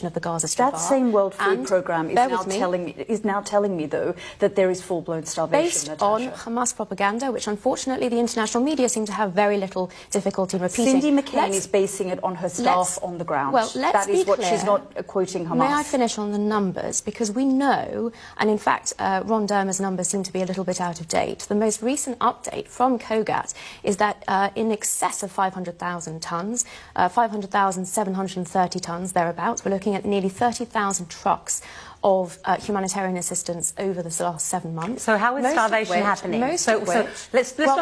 of the Gaza Strip. That same World Food Programme is now telling me, though, that there is full-blown starvation. Based on Hamas propaganda, which unfortunately the international media seem to have very little difficulty repeating. Cindy McCain is basing it on her staff on the ground. Well, that is what she's not quoting Hamas. May I finish on the numbers? Because we know, and in fact Ron Dermer's numbers seem to be a little bit out of date. The most recent update from COGAT is that in excess of 500,000 tonnes, 500,730 tonnes thereabouts, we're looking at nearly 30,000 trucks of humanitarian assistance over the last 7 months. So how is starvation happening? Let's not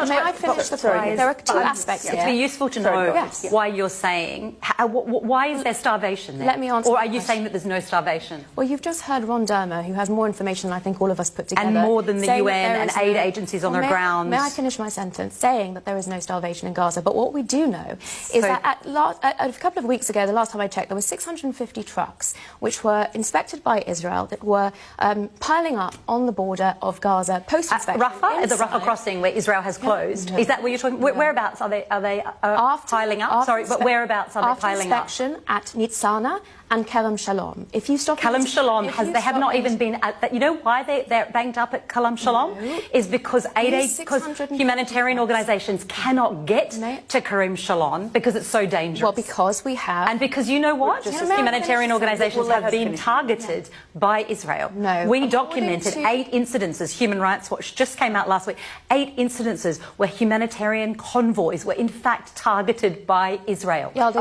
may I finish the point? There are two aspects here. It'd be useful to know why you're saying, why is there starvation there? Let me answer. Or are you saying that there's no starvation? Well, you've just heard Ron Dermer, who has more information than I think all of us put together. And more than the UN and aid agencies on the ground. May I finish my sentence? Saying that there is no starvation in Gaza. But what we do know is that a couple of weeks ago, the last time I checked, there were 650 trucks which were inspected by Israel that were piling up on the border of Gaza post-inspection. Rafah, the Rafah crossing where Israel has closed. Is that where you're talking? Whereabouts are they piling up? Sorry, but whereabouts are they piling up? After inspection at Nitzana and Kerem Shalom. If you stop Kerem Shalom, they have not even been at. You know why they're banged up at Kerem Shalom? No. Is because humanitarian organisations cannot get to Kerem Shalom because it's so dangerous. Well, because we have, and because you know what, humanitarian organisations have been targeted by Israel. No, we documented 8 incidences. Human Rights Watch just came out last week. 8 incidences where humanitarian convoys were in fact targeted by Israel. Yeah,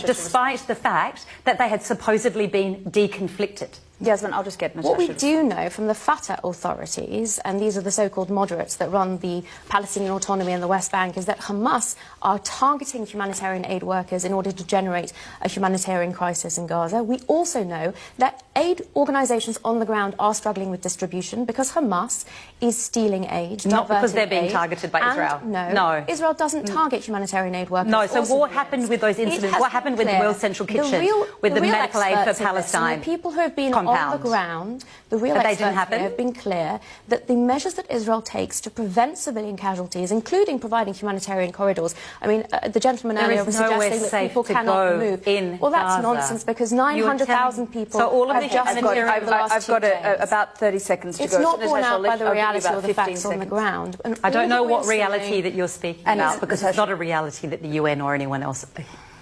despite the fact that they had supposedly been deconflicted. Yasmin, I'll just get Natasha. What we do know from the Fatah authorities, and these are the so-called moderates that run the Palestinian autonomy in the West Bank, is that Hamas are targeting humanitarian aid workers in order to generate a humanitarian crisis in Gaza. We also know that aid organisations on the ground are struggling with distribution because Hamas is stealing aid. Not because they're being targeted by Israel. No. Israel doesn't target humanitarian aid workers. No, so what happened with those incidents? What happened with the World Central Kitchen, with the medical aid for Palestine? The people who have been on the ground, the real experts have been clear that the measures that Israel takes to prevent civilian casualties, including providing humanitarian corridors. I mean, the gentleman earlier was suggesting that people cannot move. Well, that's nonsense because 900,000 people have just got over the last 2 days. About 30 seconds to go. It's not borne out by the reality or the facts on the ground. And I don't know what reality that you're speaking about because it's not a reality that the UN or anyone else.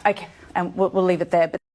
Okay, and we'll leave it there.